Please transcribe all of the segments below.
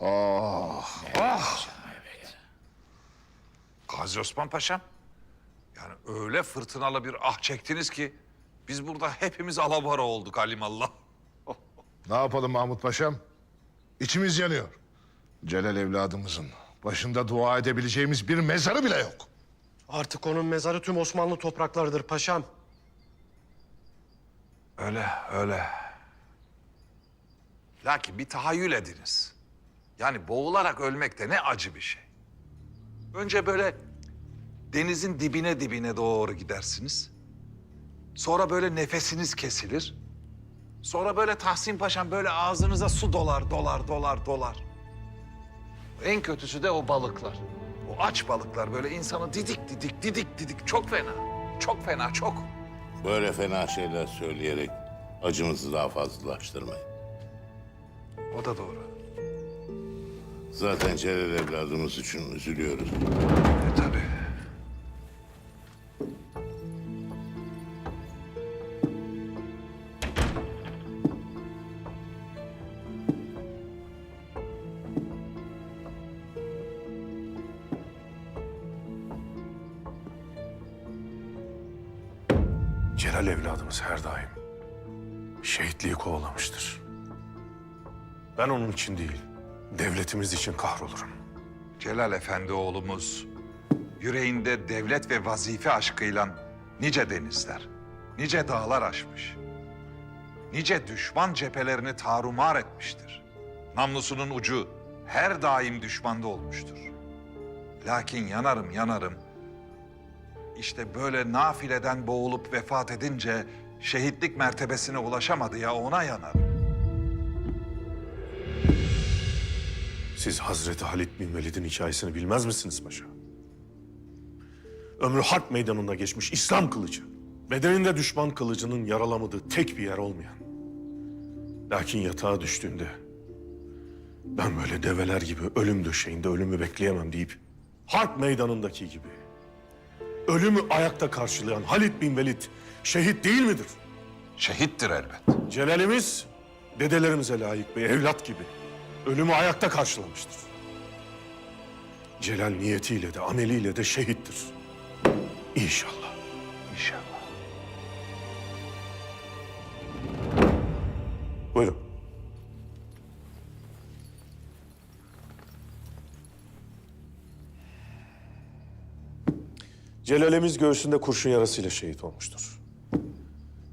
Ah, ah! Gazi Osman Paşam, yani öyle fırtınalı bir ah çektiniz ki biz burada hepimiz alabora olduk alimallah. Ne yapalım Mahmut Paşam? İçimiz yanıyor. Celal evladımızın başında dua edebileceğimiz bir mezarı bile yok. Artık onun mezarı tüm Osmanlı topraklarıdır paşam. Öyle, öyle. Lakin bir tahayyül ediniz. Yani boğularak ölmek de ne acı bir şey. Önce böyle denizin dibine doğru gidersiniz. Sonra böyle nefesiniz kesilir. Sonra böyle Tahsin Paşam böyle ağzınıza su dolar. En kötüsü de o balıklar. O aç balıklar böyle insanı didik. Çok fena. Çok fena, çok. Böyle fena şeyler söyleyerek acımızı daha fazlalaştırmayın. O da doğru. Zaten Celal evladımız için üzülüyoruz. Tabii. Celal evladımız her daim şehitliği kovalamıştır. Ben onun için değil, devletimiz için kahrolurum. Celal Efendi oğlumuz yüreğinde devlet ve vazife aşkıyla nice denizler, nice dağlar aşmış. Nice düşman cephelerini tarumar etmiştir. Namlusunun ucu her daim düşmanda olmuştur. Lakin yanarım. İşte böyle nafileden boğulup vefat edince şehitlik mertebesine ulaşamadı ya, ona yanarım. Siz Hazreti Halid bin Velid'in hikayesini bilmez misiniz paşa? Ömrü harp meydanında geçmiş İslam kılıcı. Bedeninde düşman kılıcının yaralamadığı tek bir yer olmayan. Lakin yatağa düştüğünde ben böyle develer gibi ölüm döşeğinde ölümü bekleyemem deyip harp meydanındaki gibi ölümü ayakta karşılayan Halid bin Velid şehit değil midir? Şehittir elbet. Celalimiz dedelerimize layık bir evlat gibi ölümü ayakta karşılamıştır. Celal niyetiyle de ameliyle de şehittir. İnşallah. İnşallah. Buyurun. Celalimiz göğsünde kurşun yarasıyla şehit olmuştur.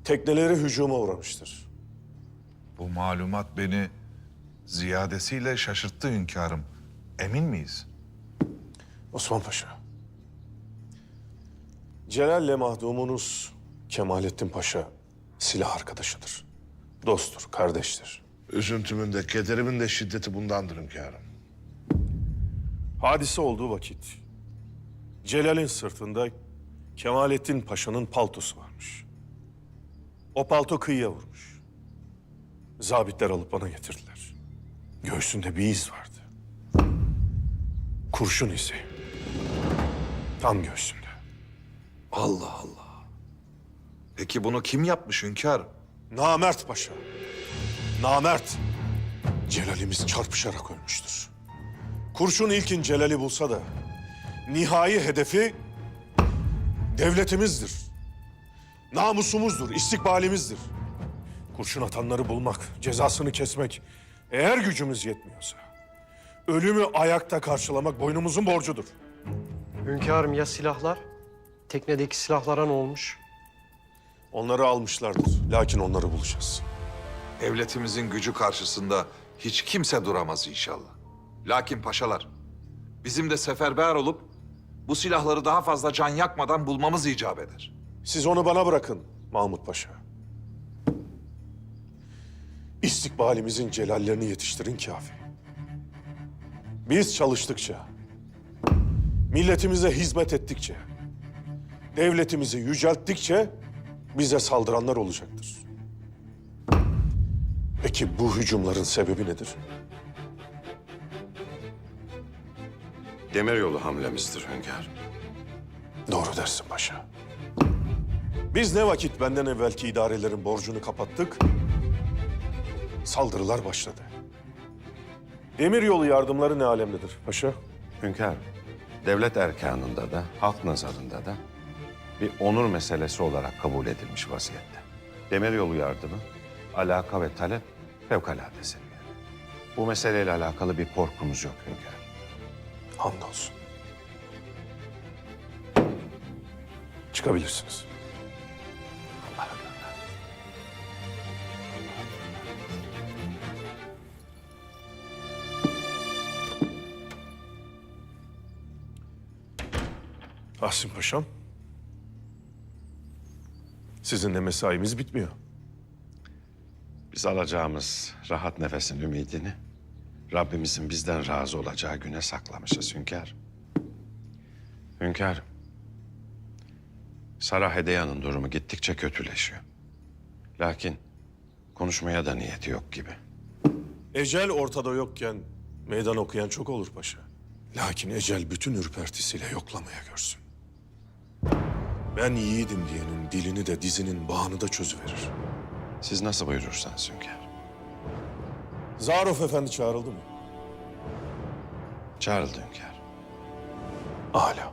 Tekneleri hücuma uğramıştır. Bu malumat beni ziyadesiyle şaşırttı hünkârım. Emin miyiz? Osman Paşa. Celal'le mahdumunuz Kemalettin Paşa silah arkadaşıdır. Dosttur, kardeştir. Üzüntümün de kederimin de şiddeti bundandır hünkârım. Hadise olduğu vakit Celal'in sırtında Kemalettin Paşa'nın paltosu varmış. O palto kıyıya vurmuş. Zabitler alıp bana getirdiler. Göğsünde bir iz vardı. Kurşun izi. Tam göğsünde. Allah Allah. Peki bunu kim yapmış hünkârım? Namert Paşa. Namert. Celalimiz çarpışarak ölmüştür. Kurşun ilkin Celal'i bulsa da nihai hedefi devletimizdir. Namusumuzdur, istikbalimizdir. Kurşun atanları bulmak, cezasını kesmek eğer gücümüz yetmiyorsa ölümü ayakta karşılamak boynumuzun borcudur. Hünkârım ya silahlar? Teknedeki silahlara ne olmuş? Onları almışlardır. Lakin onları bulacağız. Devletimizin gücü karşısında hiç kimse duramaz inşallah. Lakin paşalar, bizim de seferber olup bu silahları daha fazla can yakmadan bulmamız icap eder. Siz onu bana bırakın Mahmut Paşa. İstikbalimizin celallerini yetiştirin kafi. Biz çalıştıkça, milletimize hizmet ettikçe, devletimizi yücelttikçe bize saldıranlar olacaktır. Peki bu hücumların sebebi nedir? Demiryolu hamlemizdir hünkârım. Doğru dersin paşa. Biz ne vakit benden evvelki idarelerin borcunu kapattık, saldırılar başladı. Demiryolu yardımları ne alemdedir paşa? Hünkârım, devlet erkanında da, halk nazarında da bir onur meselesi olarak kabul edilmiş vaziyette. Demiryolu yardımı, alaka ve talep fevkalade seviyede. Bu meseleyle alakalı bir korkumuz yok hünkârım. Hamdolsun. Çıkabilirsiniz. Tahsin Paşam. Sizinle mesaimiz bitmiyor. Biz alacağımız rahat nefesin ümidini Rabbimizin bizden razı olacağı güne saklamışız hünkârım. Hünkârım, Sarah Hedeya'nın durumu gittikçe kötüleşiyor. Lakin konuşmaya da niyeti yok gibi. Ecel ortada yokken meydan okuyan çok olur paşa. Lakin ecel bütün ürpertisiyle yoklamaya görsün. Ben yiğidim diyenin dilini de dizinin bağını da çözüverir. Siz nasıl buyurursanız hünkârım. Zarof Efendi çağrıldı mı? Çağrıldı hünkârım. Âlâ.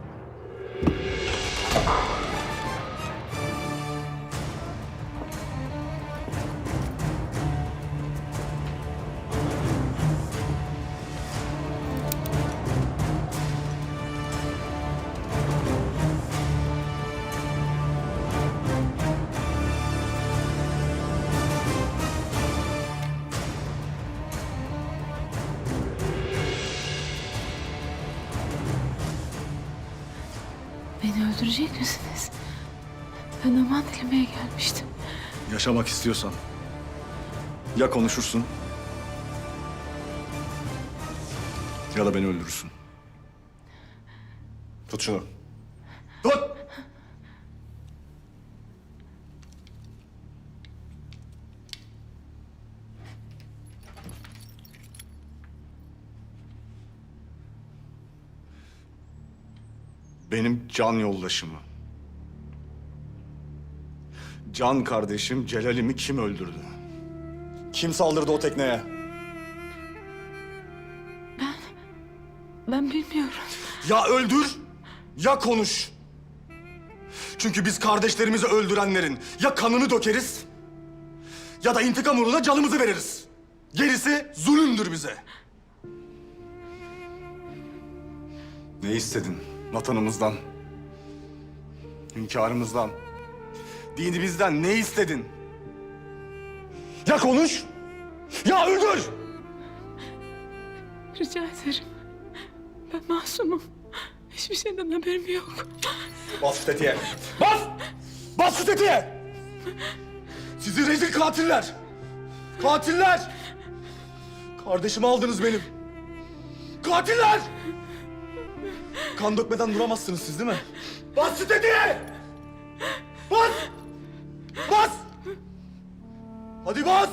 Beni öldürecek misiniz? Ben aman dilemeye gelmiştim. Yaşamak istiyorsan ya konuşursun ya da beni öldürürsün. Tut şunu. Tut! Benim can yoldaşımı, can kardeşim Celal'imi kim öldürdü? Kim saldırdı o tekneye? Ben bilmiyorum. Ya öldür ya konuş. Çünkü biz kardeşlerimizi öldürenlerin ya kanını dökeriz ya da intikam uğruna canımızı veririz. Gerisi zulümdür bize. Ne istedin vatanımızdan, hünkârımızdan, dinimizden ne istedin? Ya konuş ya öldür! Rica ederim. Ben masumum. Hiçbir şeyden haberim yok. Bas şu tetiğe! Bas! Bas şu tetiğe! Sizi rezil katiller! Katiller! Kardeşimi aldınız benim. Katiller! Kan dökmeden duramazsınız siz değil mi? Bas şu tetiğe! Bas! Bas! Hadi bas!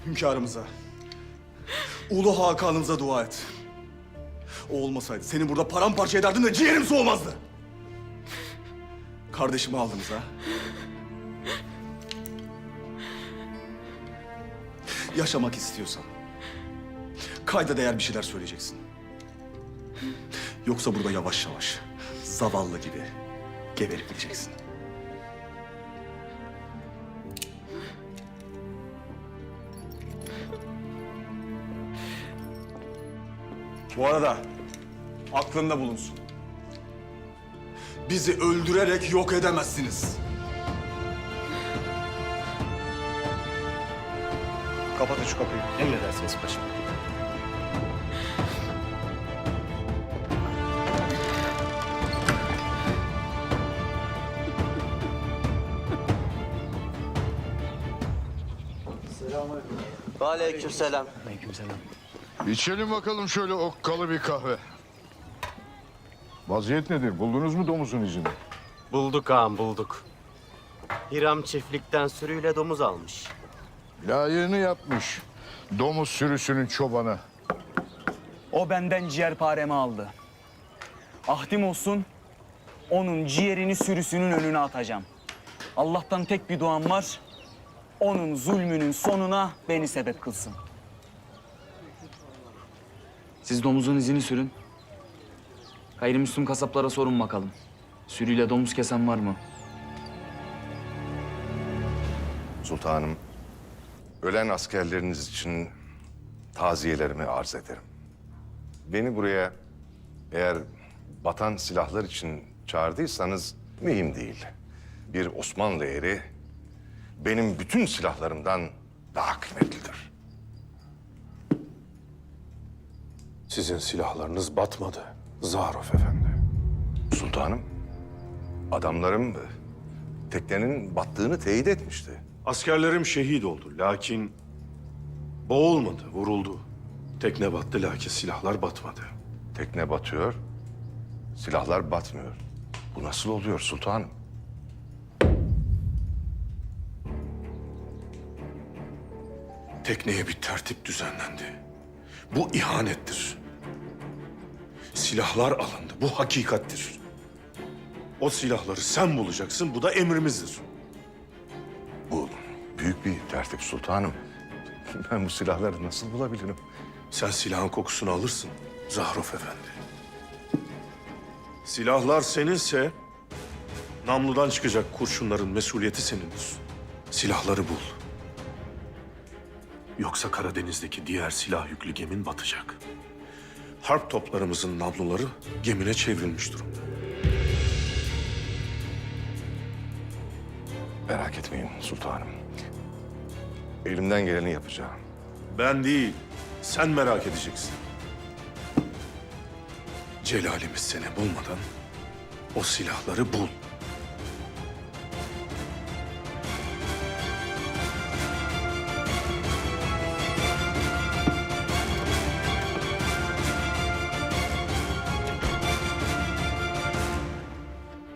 Hünkârımıza, Ulu Hakan'ımıza dua et. O olmasaydı seni burada paramparça ederdim de ciğerim soğumazdı. Kardeşimi aldınız ha? Yaşamak istiyorsan kayda değer bir şeyler söyleyeceksin. Yoksa burada yavaş yavaş zavallı gibi geberip gideceksin. Bu arada aklında bulunsun. Bizi öldürerek yok edemezsiniz. Kapatın şu kapıyı. Emredersiniz paşam. Aleykümselam. İçelim bakalım şöyle okkalı bir kahve. Vaziyet nedir? Buldunuz mu domuzun izini? Bulduk ağam bulduk. Hiram çiftlikten sürüyle domuz almış. Layığını yapmış. Domuz sürüsünün çobanı. O benden ciğerparemi aldı. Ahdim olsun, onun ciğerini sürüsünün önüne atacağım. Allah'tan tek bir duam var. Onun zulmünün sonuna beni sebep kılsın. Siz domuzun izini sürün. Gayrimüslim kasaplara sorun bakalım. Sürüyle domuz kesen var mı? Sultanım, ölen askerleriniz için taziyelerimi arz ederim. Beni buraya eğer batan silahlar için çağırdıysanız mühim değil. Bir Osmanlı eri benim bütün silahlarımdan daha kıymetlidir. Sizin silahlarınız batmadı Zarof Efendi. Sultanım, adamlarım teknenin battığını teyit etmişti. Askerlerim şehit oldu lakin boğulmadı, vuruldu. Tekne battı lakin silahlar batmadı. Tekne batıyor, silahlar batmıyor. Bu nasıl oluyor sultanım? Tekneye bir tertip düzenlendi. Bu ihanettir. Silahlar alındı. Bu hakikattir. O silahları sen bulacaksın. Bu da emrimizdir. Bu büyük bir tertip sultanım. Ben bu silahları nasıl bulabilirim? Sen silahın kokusunu alırsın Zahruf Efendi. Silahlar seninse namludan çıkacak kurşunların mesuliyeti senindir. Silahları bul. Yoksa Karadeniz'deki diğer silah yüklü gemin batacak. Harp toplarımızın namluları gemine çevrilmiş durumda. Merak etmeyin sultanım. Elimden geleni yapacağım. Ben değil, sen merak edeceksin. Celalimiz seni bulmadan o silahları bul.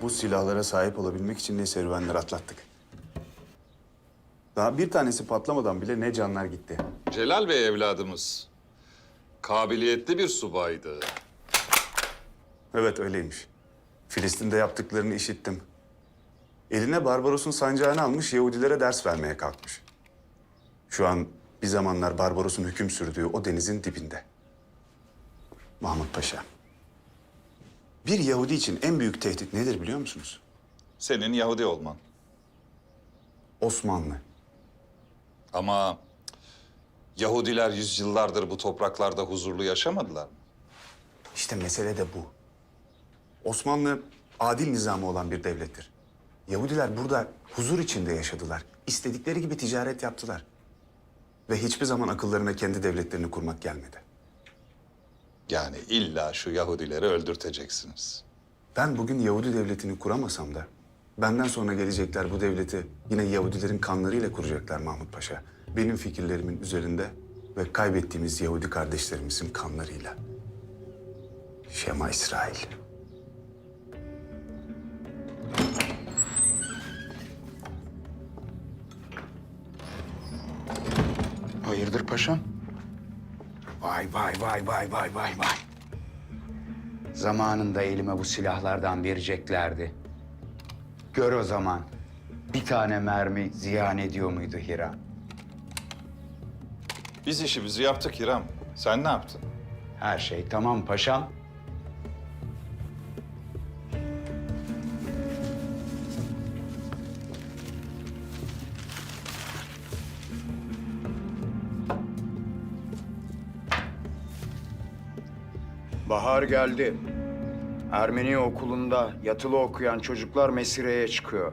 Bu silahlara sahip olabilmek için ne serüvenler atlattık. Daha bir tanesi patlamadan bile ne canlar gitti. Celal Bey evladımız kabiliyetli bir subaydı. Evet öyleymiş. Filistin'de yaptıklarını işittim. Eline Barbaros'un sancağını almış Yahudilere ders vermeye kalkmış. Şu an bir zamanlar Barbaros'un hüküm sürdüğü o denizin dibinde. Mahmut Paşa. Bir Yahudi için en büyük tehdit nedir biliyor musunuz? Senin Yahudi olman. Osmanlı. Ama Yahudiler yüzyıllardır bu topraklarda huzurlu yaşamadılar mı? İşte mesele de bu. Osmanlı adil nizamı olan bir devlettir. Yahudiler burada huzur içinde yaşadılar. İstedikleri gibi ticaret yaptılar. Ve hiçbir zaman akıllarına kendi devletlerini kurmak gelmedi. Yani illa şu Yahudileri öldürteceksiniz. Ben bugün Yahudi devletini kuramasam da benden sonra gelecekler bu devleti yine Yahudilerin kanlarıyla kuracaklar Mahmut Paşa. Benim fikirlerimin üzerinde ve kaybettiğimiz Yahudi kardeşlerimizin kanlarıyla. Şema İsrail. Hayırdır paşam? Vay vay vay vay vay vay vay. Zamanında elime bu silahlardan vereceklerdi. Gör o zaman bir tane mermi ziyan ediyor muydu Hira? Biz işimizi yaptık Hiram. Sen ne yaptın? Her şey tamam paşam. Bahar geldi. Ermeni okulunda yatılı okuyan çocuklar mesireye çıkıyor.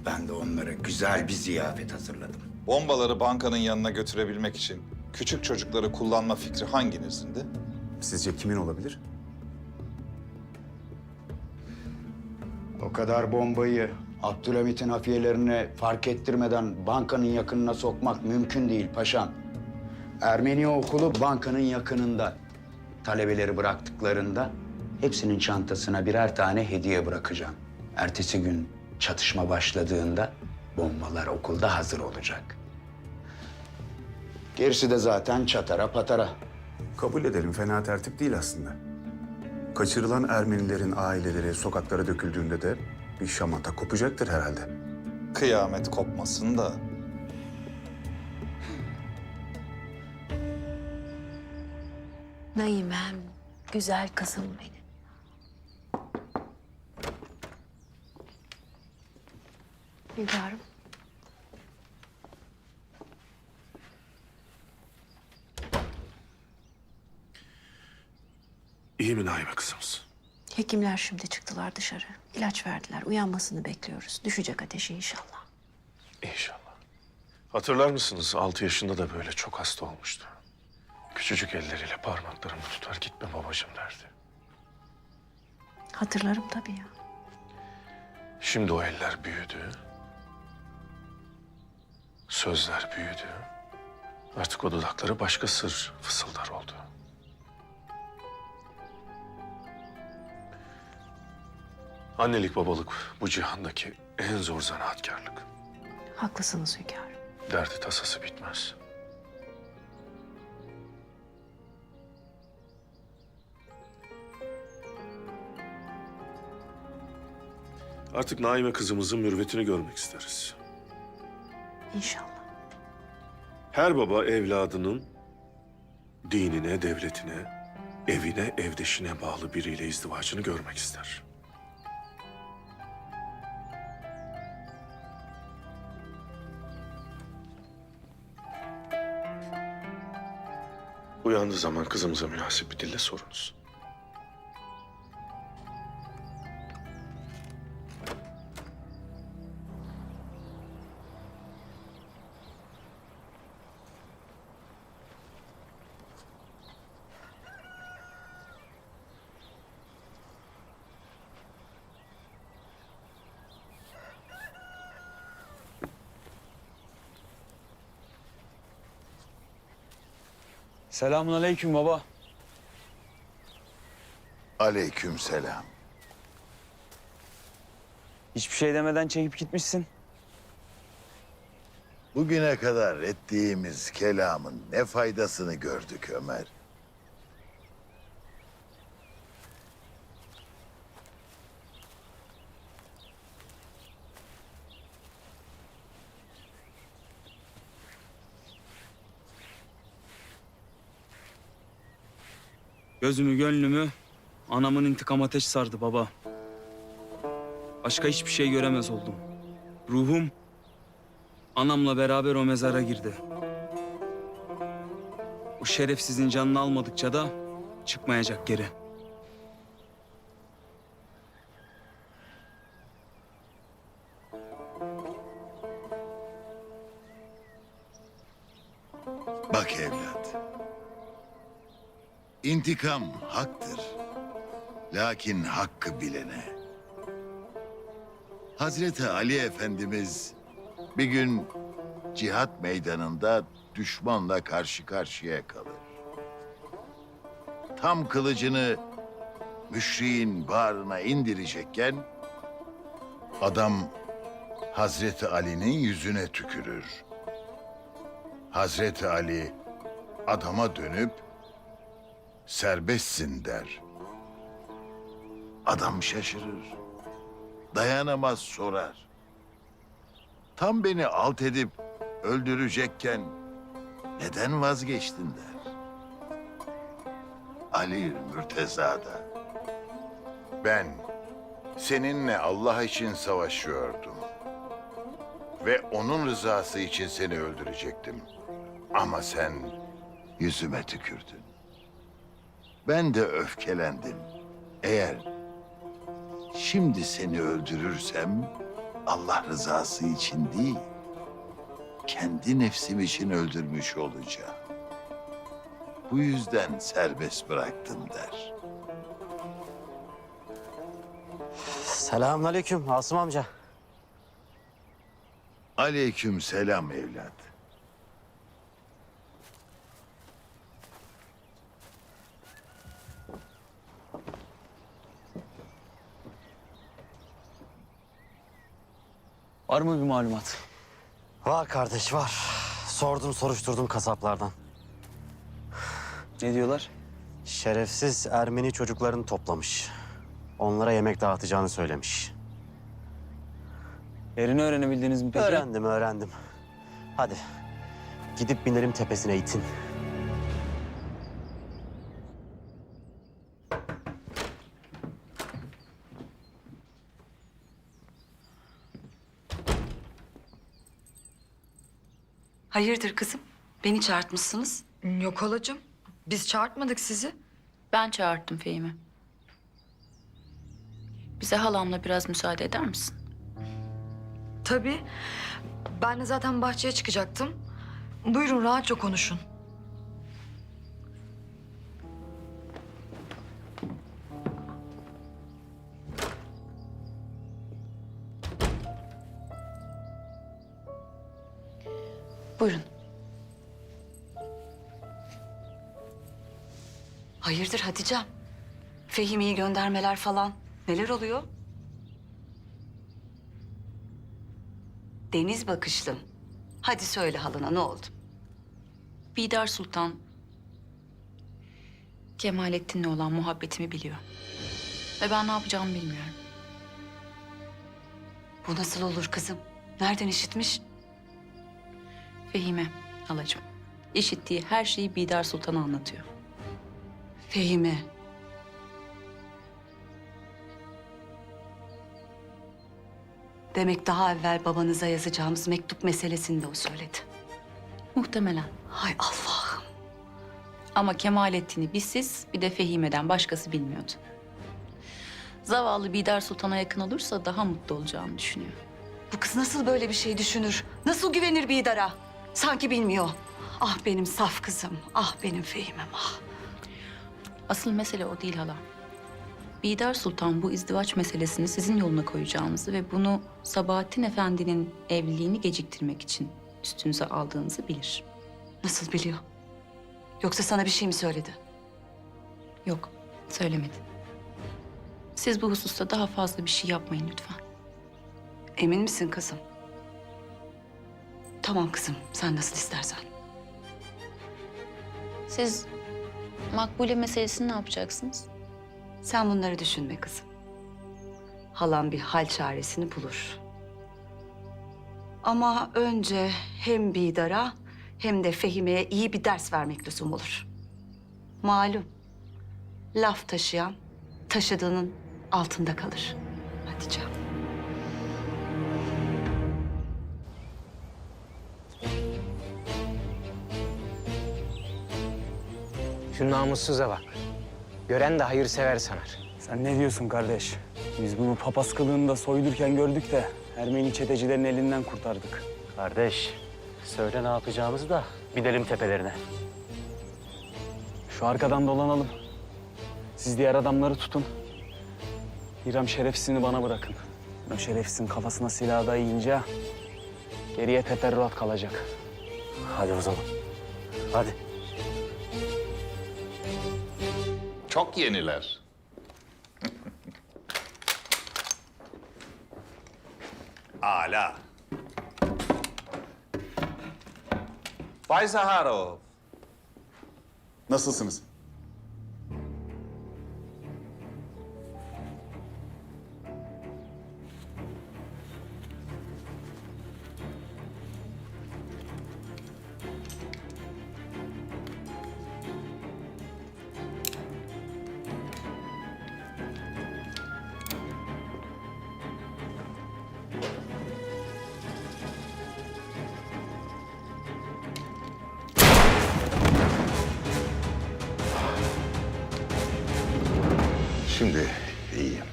Ben de onlara güzel bir ziyafet hazırladım. Bombaları bankanın yanına götürebilmek için küçük çocukları kullanma fikri hanginizindi? Sizce kimin olabilir? O kadar bombayı Abdülhamit'in hafiyelerine fark ettirmeden bankanın yakınına sokmak mümkün değil paşam. Ermeni okulu bankanın yakınında. Talebeleri bıraktıklarında hepsinin çantasına birer tane hediye bırakacağım. Ertesi gün çatışma başladığında bombalar okulda hazır olacak. Gerisi de zaten çatara patara. Kabul edelim, fena tertip değil aslında. Kaçırılan Ermenilerin aileleri sokaklara döküldüğünde de bir şamata kopacaktır herhalde. Kıyamet kopmasın da. Naimem, güzel kızım benim. Hünkârım. İyi mi Naime kızımız? Hekimler şimdi çıktılar dışarı. İlaç verdiler. Uyanmasını bekliyoruz. Düşecek ateşi inşallah. İnşallah. Hatırlar mısınız 6 yaşında da böyle çok hasta olmuştu. Küçücük elleriyle parmaklarımı tutar gitme babacığım derdi. Hatırlarım tabii ya. Şimdi o eller büyüdü. Sözler büyüdü. Artık o dudakları başka sır fısıldar oldu. Annelik babalık bu cihandaki en zor zanaatkarlık. Haklısınız hünkârım. Derdi tasası bitmez. Artık Naime kızımızın mürvetini görmek isteriz. İnşallah. Her baba evladının dinine, devletine, evine, evdeşine bağlı biriyle izdivacını görmek ister. Uyandığı zaman kızımıza münasip bir dille sorunuz. Selamünaleyküm baba. Aleykümselam. Hiçbir şey demeden çekip gitmişsin. Bugüne kadar ettiğimiz kelamın ne faydasını gördük Ömer? Gözümü gönlümü anamın intikam ateşi sardı baba. Başka hiçbir şey göremez oldum. Ruhum anamla beraber o mezara girdi. O şerefsizin canını almadıkça da çıkmayacak geri. Bak evlat. İntikam haktır. Lakin hakkı bilene. Hazreti Ali Efendimiz bir gün cihat meydanında düşmanla karşı karşıya kalır. Tam kılıcını müşriğin bağrına indirecekken adam Hazreti Ali'nin yüzüne tükürür. Hazreti Ali adama dönüp serbestsin der. Adam şaşırır. Dayanamaz sorar. Tam beni alt edip öldürecekken neden vazgeçtin der. Ali Mürteza'da. Ben seninle Allah için savaşıyordum. Ve onun rızası için seni öldürecektim. Ama sen yüzüme tükürdün. Ben de öfkelendim. Eğer şimdi seni öldürürsem Allah rızası için değil, kendi nefsim için öldürmüş olacağım. Bu yüzden serbest bıraktım der. Selamünaleyküm Asım amca. Aleyküm selam evlat. Var mı bir malumat? Var kardeş var. Sordum soruşturdum kasaplardan. Ne diyorlar? Şerefsiz Ermeni çocuklarını toplamış. Onlara yemek dağıtacağını söylemiş. Yerini öğrenebildiniz mi peki? Öğrendim. Hadi gidip binelim tepesine itin. Hayırdır kızım? Beni çağırtmışsınız. Yok halacığım. Biz çağırtmadık sizi. Ben çağırttım Fehim'i. Bize halamla biraz müsaade eder misin? Tabii. Ben de zaten bahçeye çıkacaktım. Buyurun rahatça konuşun. Buyurun. Hayırdır Hatice'm? Fehimi'yi göndermeler falan. Neler oluyor? Deniz bakışlım. Hadi söyle halına ne oldu? Bidar Sultan Kemalettin'le olan muhabbetimi biliyor. Ve ben ne yapacağımı bilmiyorum. Bu nasıl olur kızım? Nereden işitmiş? Fehime halacığım. İşittiği her şeyi Bidar Sultan'a anlatıyor. Fehime. Demek daha evvel babanıza yazacağımız mektup meselesini de o söyledi. Muhtemelen. Hay Allah'ım. Ama Kemalettin'i bir siz, bir de Fehime'den başkası bilmiyordu. Zavallı Bidar Sultan'a yakın olursa daha mutlu olacağını düşünüyor. Bu kız nasıl böyle bir şey düşünür? Nasıl güvenir Bidar'a? Sanki bilmiyor. Ah benim saf kızım, ah benim Fehimem, ah. Asıl mesele o değil hala. Bidar Sultan bu izdivaç meselesini sizin yoluna koyacağınızı ve bunu Sabahattin Efendi'nin evliliğini geciktirmek için üstünüze aldığınızı bilir. Nasıl biliyor? Yoksa sana bir şey mi söyledi? Yok, söylemedi. Siz bu hususta daha fazla bir şey yapmayın lütfen. Emin misin kızım? Tamam kızım, sen nasıl istersen. Siz Makbule meselesini ne yapacaksınız? Sen bunları düşünme kızım. Halam bir hal çaresini bulur. Ama önce hem Bidar'a hem de Fehime'ye iyi bir ders vermek lüzum olur. Malum, laf taşıyan taşıdığının altında kalır. Hadi canım. Şu namussuza bak. Gören de hayırsever sanar. Sen ne diyorsun kardeş? Biz bunu papaz kılığında soyulurken gördük de Ermeni çetecilerin elinden kurtardık. Kardeş söyle ne yapacağımızı da binelim tepelerine. Şu arkadan dolanalım. Siz diğer adamları tutun. İrem şerefsizini bana bırakın. O şerefsizin kafasına silah dayayınca geriye teferruat kalacak. Hadi o zaman. Hadi. Çok yeniler. Ala. Bay Zaharov. Nasılsınız? Şimdi iyiyim.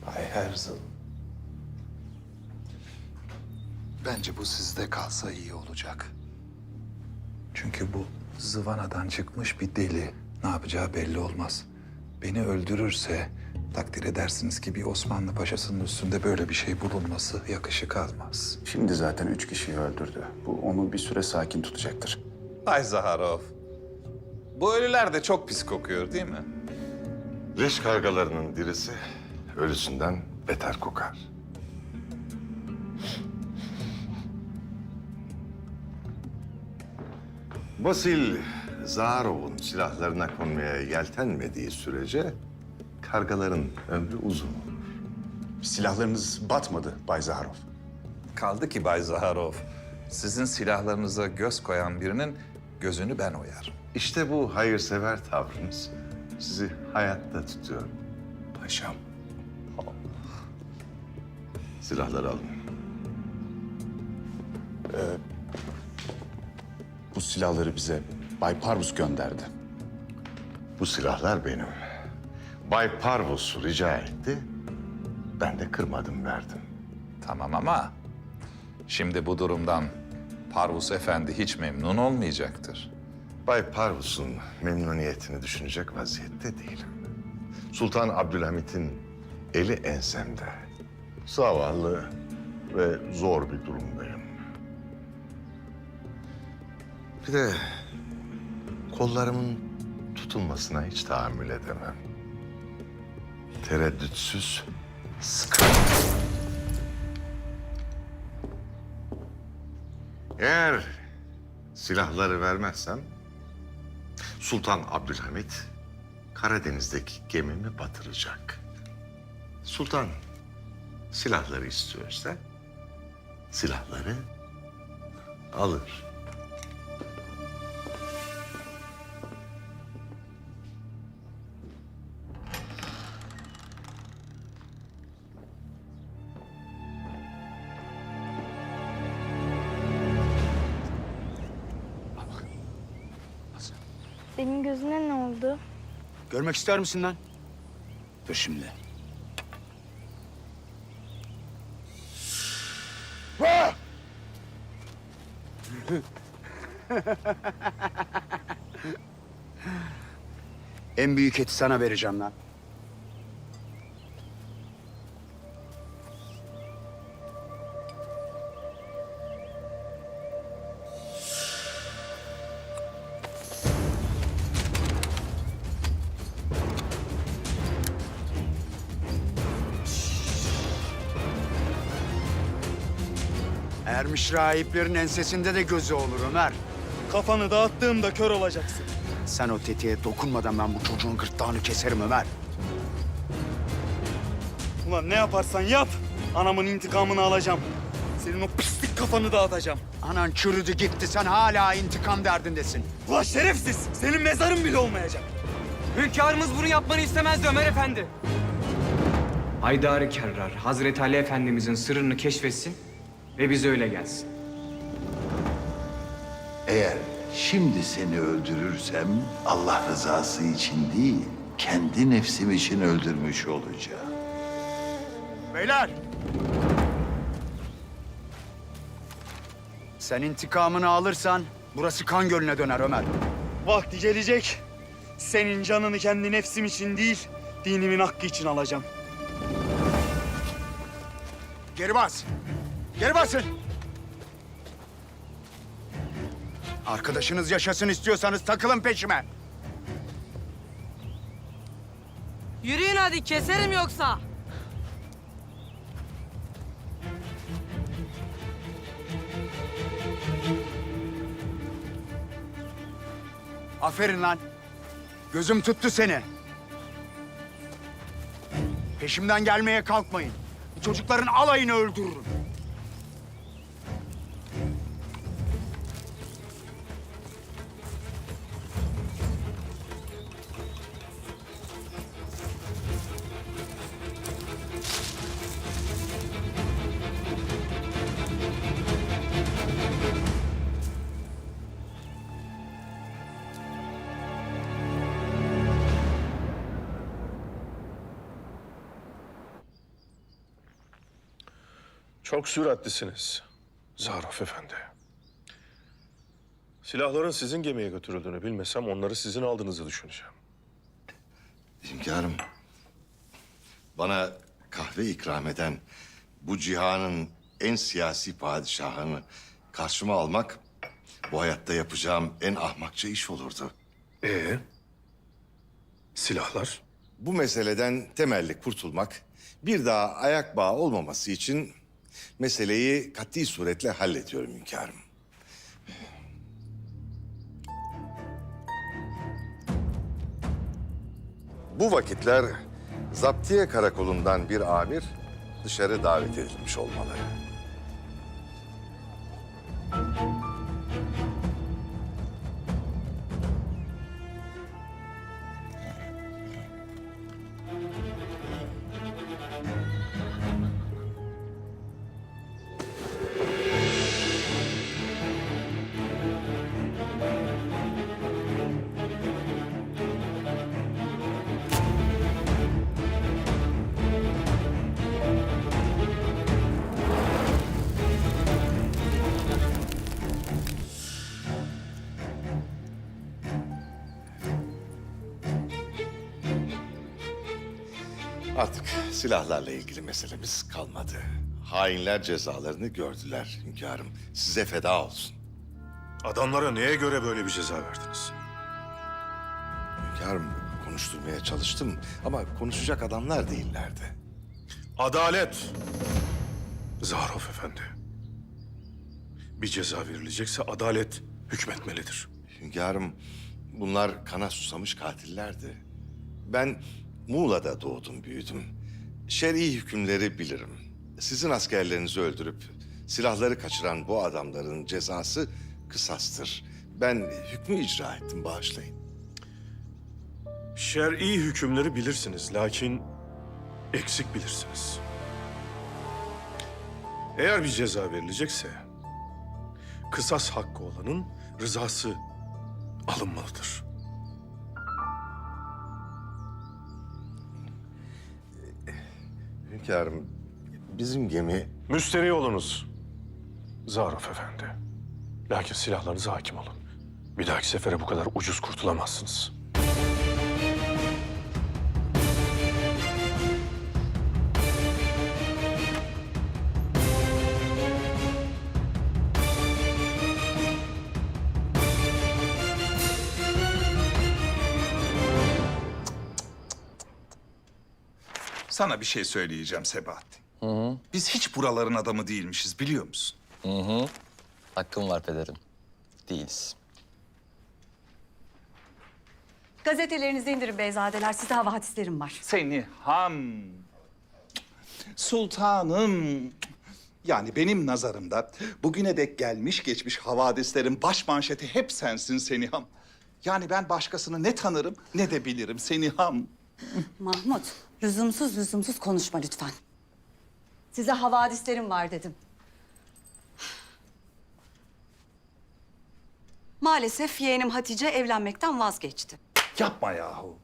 Bay Herzl. Bence bu sizde kalsa iyi olacak. Çünkü bu zıvanadan çıkmış bir deli. Ne yapacağı belli olmaz. Beni öldürürse takdir edersiniz ki bir Osmanlı paşasının üstünde böyle bir şey bulunması yakışık almaz. Şimdi zaten 3 kişiyi öldürdü. Bu onu bir süre sakin tutacaktır. Bay Zaharov. Bu ölüler de çok pis kokuyor değil mi? Leş kargalarının dirisi ölüsünden beter kokar. Vasil Zaharov'un silahlarına konmaya yeltenmediği sürece kargaların ömrü uzun. Silahlarınız batmadı Bay Zaharov. Kaldı ki Bay Zaharov, sizin silahlarınıza göz koyan birinin gözünü ben oyarım. İşte bu hayırsever tavrınız sizi hayatta tutuyor. Paşam. Silahları alın. Bu silahları bize Bay Parvus gönderdi. Bu silahlar benim. Bay Parvus rica etti. Ben de kırmadım, verdim. Tamam ama şimdi bu durumdan Parvus Efendi hiç memnun olmayacaktır. Bay Parvus'un memnuniyetini düşünecek vaziyette değilim. Sultan Abdülhamit'in eli ensemde. Zavallı ve zor bir durumdayım. Bir de kollarımın tutulmasına hiç tahammül edemem. Tereddütsüz sıkı. Eğer silahları vermezsem Sultan Abdülhamit Karadeniz'deki gemimi batıracak. Sultan silahları istiyorsa silahları alır. Senin gözüne ne oldu? Görmek ister misin lan? Dur şimdi. En büyük eti sana vereceğim lan. Ermiş rahiplerin ensesinde de gözü olur Ömer. Kafanı dağıttığımda kör olacaksın. Sen o tetiğe dokunmadan ben bu çocuğun gırtlağını keserim Ömer. Ulan ne yaparsan yap, anamın intikamını alacağım. Senin o pislik kafanı dağıtacağım. Anan çürüdü gitti, sen hala intikam derdindesin. Ulan şerefsiz, senin mezarın bile olmayacak. Hünkârımız bunu yapmanı istemezdi Ömer Efendi. Haydar-ı Kerrar, Hazreti Ali Efendimizin sırrını keşfetsin ve bize öyle gelsin. Eğer şimdi seni öldürürsem Allah rızası için değil, kendi nefsim için öldürmüş olacağım. Beyler! Sen intikamını alırsan burası kan gölüne döner Ömer. Vakti gelecek. Senin canını kendi nefsim için değil, dinimin hakkı için alacağım. Geri bas! Geri basın! Arkadaşınız yaşasın istiyorsanız takılın peşime. Yürüyün hadi keserim yoksa. Aferin lan. Gözüm tuttu seni. Peşimden gelmeye kalkmayın. Bu çocukların alayını öldürürüm. Çok süratlisiniz Zaharov Efendi. Silahların sizin gemiye götürüldüğünü bilmesem onları sizin aldığınızı düşüneceğim. Hünkârım, bana kahve ikram eden bu cihanın en siyasi padişahını karşıma almak bu hayatta yapacağım en ahmakça iş olurdu. Silahlar? Bu meseleden temelli kurtulmak, bir daha ayak bağı olmaması için meseleyi kat'i suretle hallediyorum hünkârım. Bu vakitler Zaptiye Karakolu'ndan bir amir dışarı davet edilmiş olmalı. Artık silahlarla ilgili meselemiz kalmadı. Hainler cezalarını gördüler hünkârım. Size feda olsun. Adamlara neye göre böyle bir ceza verdiniz? Hünkârım, konuşturmaya çalıştım ama konuşacak adamlar değillerdi. Adalet. Zahruf Efendi. Bir ceza verilecekse adalet hükmetmelidir. Hünkârım, bunlar kana susamış katillerdi. Ben Muğla'da doğdum, büyüdüm. Şer'i hükümleri bilirim. Sizin askerlerinizi öldürüp silahları kaçıran bu adamların cezası kısastır. Ben hükmü icra ettim, bağışlayın. Şer'i hükümleri bilirsiniz, lakin eksik bilirsiniz. Eğer bir ceza verilecekse, kısas hakkı olanın rızası alınmalıdır. Hünkârım, bizim gemi... Müsterih olunuz Zahruf Efendi. Lakin silahlarınıza hakim olun. Bir dahaki sefere bu kadar ucuz kurtulamazsınız. Sana bir şey söyleyeceğim Sebahattin. Biz hiç buraların adamı değilmişiz, biliyor musun? Hakkım var pederim. Değiliz. Gazetelerinizi indirin beyzadeler. Size hava hadislerim var. Seni sultanım. Yani benim nazarımda bugüne dek gelmiş geçmiş havadislerin baş manşeti hep sensin Seniham. Yani ben başkasını ne tanırım ne de bilirim Seniham. Mahmut, lüzumsuz konuşma lütfen. Size havadislerim var dedim. Maalesef yeğenim Hatice evlenmekten vazgeçti. Yapma yahu.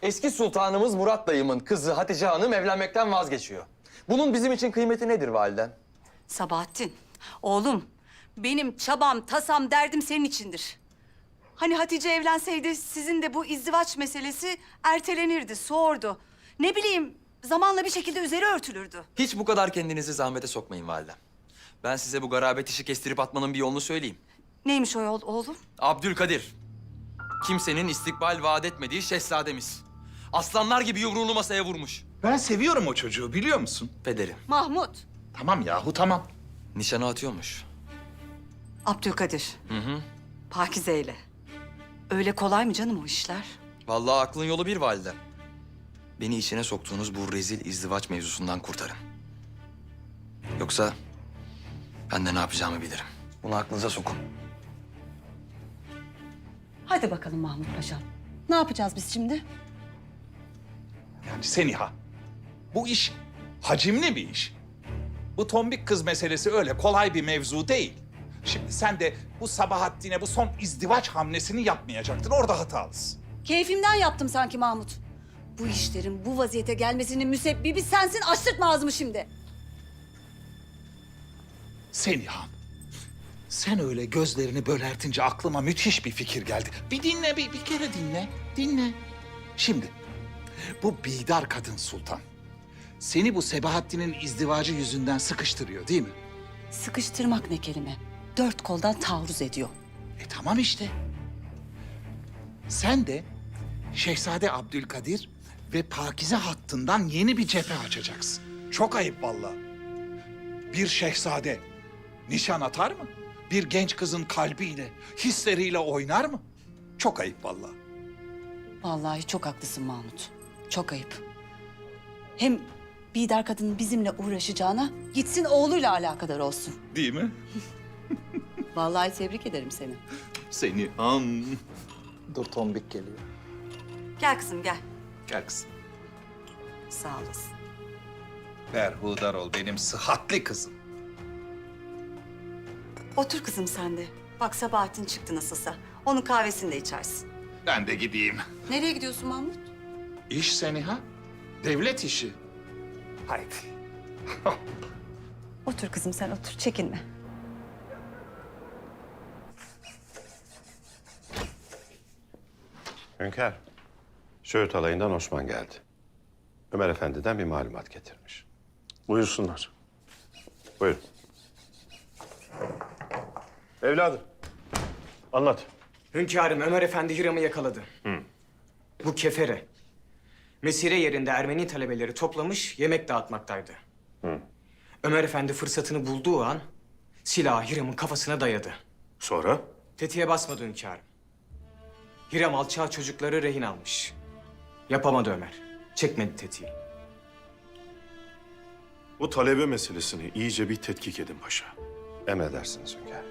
Eski sultanımız Murat dayımın kızı Hatice Hanım evlenmekten vazgeçiyor. Bunun bizim için kıymeti nedir validem? Sabahattin, oğlum benim çabam, tasam, derdim senin içindir. Hani Hatice evlenseydi sizin de bu izdivaç meselesi ertelenirdi, soğurdu. Ne bileyim, zamanla bir şekilde üzeri örtülürdü. Hiç bu kadar kendinizi zahmete sokmayın validem. Ben size bu garabet işi kestirip atmanın bir yolunu söyleyeyim. Neymiş o yol oğlum? Abdülkadir. Kimsenin istikbal vaat etmediği şehzademiz. Aslanlar gibi yumruğunu masaya vurmuş. Ben seviyorum o çocuğu, biliyor musun? Pederim. Mahmut. Tamam yahu, tamam. Nişanı atıyormuş. Abdülkadir. Pakize'yle. Öyle kolay mı canım o işler? Vallahi aklın yolu bir validem. Beni içine soktuğunuz bu rezil izdivaç mevzusundan kurtarın. Yoksa ben de ne yapacağımı bilirim. Bunu aklınıza sokun. Hadi bakalım Mahmut Paşam. Ne yapacağız biz şimdi? Yani Seniha, bu iş hacimli bir iş. Bu tombik kız meselesi öyle kolay bir mevzu değil. Şimdi sen de bu Sabahattin'e bu son izdivaç hamlesini yapmayacaktın. Orada hatalısın. Keyfimden yaptım sanki Mahmut. Bu işlerin bu vaziyete gelmesinin müsebbibi sensin. Açtırtma ağzımı şimdi. Seniha'm, sen öyle gözlerini bölertince aklıma müthiş bir fikir geldi. Bir dinle, bir kere dinle. Şimdi bu bidar kadın sultan seni bu Sebahattin'in izdivacı yüzünden sıkıştırıyor değil mi? Sıkıştırmak ne kelime? Dört koldan taarruz ediyor. Tamam işte. Sen de Şehzade Abdülkadir ve Pakize hattından yeni bir cephe açacaksın. Çok ayıp vallahi. Bir şehzade nişan atar mı? Bir genç kızın kalbiyle, hisleriyle oynar mı? Çok ayıp vallahi. Vallahi çok haklısın Mahmut. Çok ayıp. Hem Bidar kadının bizimle uğraşacağına gitsin oğluyla alakadar olsun. Değil mi? Vallahi tebrik ederim seni. Seni an. Dur tombik geliyor. Gel kızım gel. Gel kızım. Sağ olasın. Berhudar ol benim sıhhatli kızım. Otur kızım sen de. Bak Sabahattin çıktı nasılsa. Onun kahvesini de içersin. Ben de gideyim. Nereye gidiyorsun Mahmut? İş Seniha. Devlet işi. Haydi. Otur kızım sen otur. Çekinme. Hünkâr, Söğüt alayından Osman geldi. Ömer Efendi'den bir malumat getirmiş. Buyursunlar. Buyurun. Evladım, anlat. Hünkârım Ömer Efendi Hiram'ı yakaladı. Bu kefere. Mesire yerinde Ermeni talebeleri toplamış yemek dağıtmaktaydı. Ömer Efendi fırsatını bulduğu an silahı Hiram'ın kafasına dayadı. Sonra? Tetiğe basmadı hünkârım. Hiram alçağı çocukları rehin almış. Yapamadı Ömer. Çekmedi tetiği. Bu talebe meselesini iyice bir tetkik edin paşa. Emredersiniz hünkâr.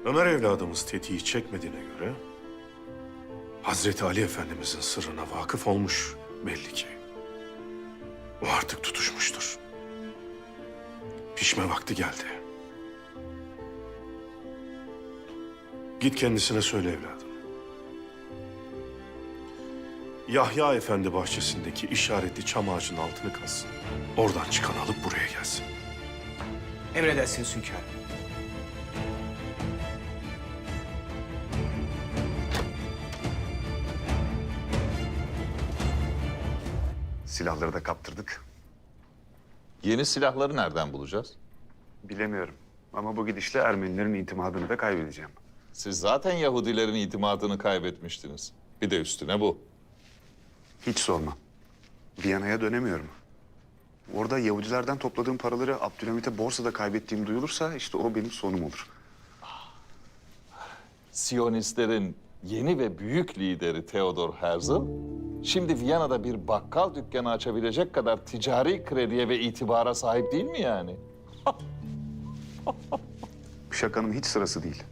Ömer evladımız tetiği çekmediğine göre... Hazreti Ali Efendimizin sırrına vakıf olmuş belli ki. O artık tutuşmuştur. Pişme vakti geldi. Git kendisine söyle evladım. Yahya Efendi bahçesindeki işaretli çam ağacının altını kazsın. Oradan çıkan alıp buraya gelsin. Emredersiniz hünkârım. Silahları da kaptırdık. Yeni silahları nereden bulacağız? Bilemiyorum. Ama bu gidişle Ermenilerin itimadını da kaybedeceğim. Siz zaten Yahudilerin itimadını kaybetmiştiniz. Bir de üstüne bu. Hiç sorma. Viyana'ya dönemiyorum. Orada Yahudilerden topladığım paraları Abdülhamit'e borsada kaybettiğim duyulursa işte o benim sonum olur. Siyonistlerin yeni ve büyük lideri Theodor Herzl, şimdi Viyana'da bir bakkal dükkanı açabilecek kadar ticari krediye ve itibara sahip değil mi yani? Şakanın hiç sırası değil.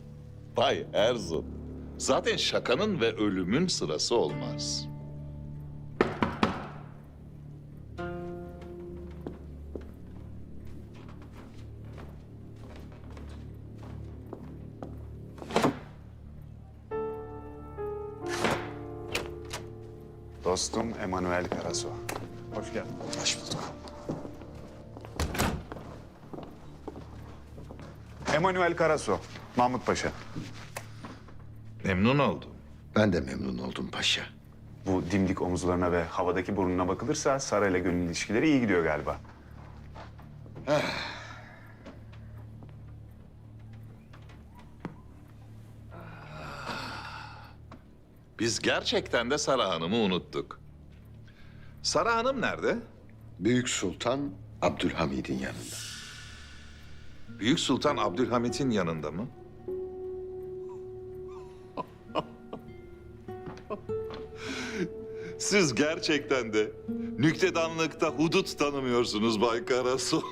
Bay Herzl, zaten şakanın ve ölümün sırası olmaz. Dostum Emanuel Karaso. Hoş geldin. Hoş bulduk. Emanuel Karaso, Mahmut Paşa. Memnun oldum. Ben de memnun oldum paşa. Bu dimdik omuzlarına ve havadaki burnuna bakılırsa Sara ile gönül ilişkileri iyi gidiyor galiba. Biz gerçekten de Sara Hanım'ı unuttuk. Sara Hanım nerede? Büyük Sultan Abdülhamid'in yanında. Büyük Sultan Abdülhamit'in yanında mı? Siz gerçekten de nüktedanlıkta hudut tanımıyorsunuz Bay Karasu.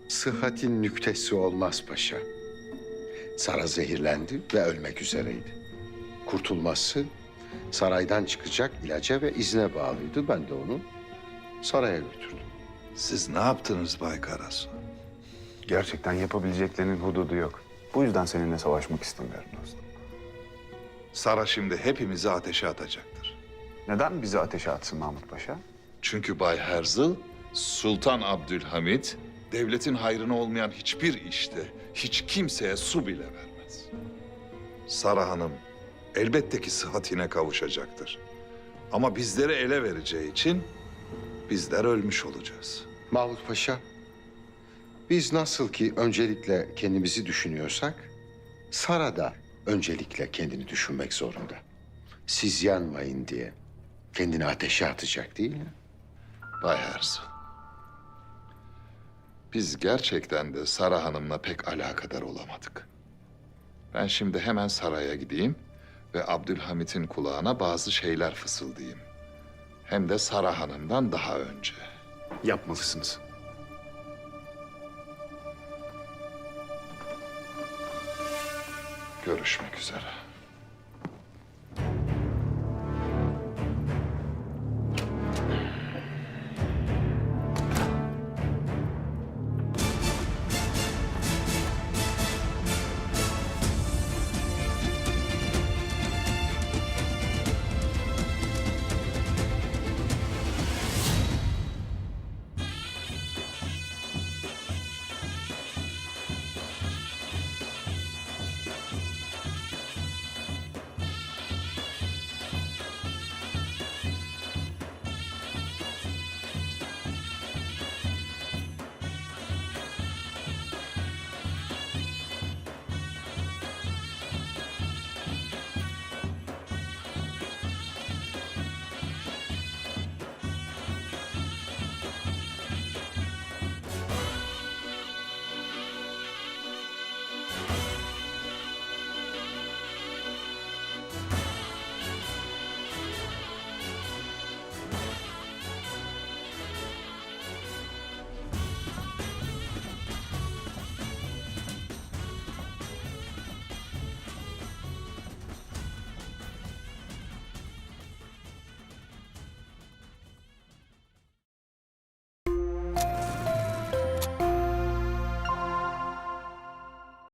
Sıhhatin nüktesi olmaz paşa. Sara zehirlendi ve ölmek üzereydi. Kurtulması saraydan çıkacak ilaca ve izne bağlıydı. Ben de onu saraya götürdüm. Siz ne yaptınız Bay Karasu? Gerçekten yapabileceklerinin hududu yok. Bu yüzden seninle savaşmak istemiyorum dostum. Sara şimdi hepimizi ateşe atacaktır. Neden bizi ateşe atsın Mahmut Paşa? Çünkü Bay Herzl, Sultan Abdülhamit, devletin hayrına olmayan hiçbir işte, hiç kimseye su bile vermez. Sara Hanım elbette ki sıhhatine kavuşacaktır. Ama bizleri ele vereceği için bizler ölmüş olacağız. Mahmut Paşa, biz nasıl ki öncelikle kendimizi düşünüyorsak, Sara da öncelikle kendini düşünmek zorunda. Siz yanmayın diye kendini ateşe atacak değil mi? Bay Herzl, biz gerçekten de Sara Hanım'la pek alakadar olamadık. Ben şimdi hemen saraya gideyim, ve Abdülhamit'in kulağına bazı şeyler fısıldayayım. Hem de Sara Hanım'dan daha önce. Yapmalısınız. Görüşmek üzere.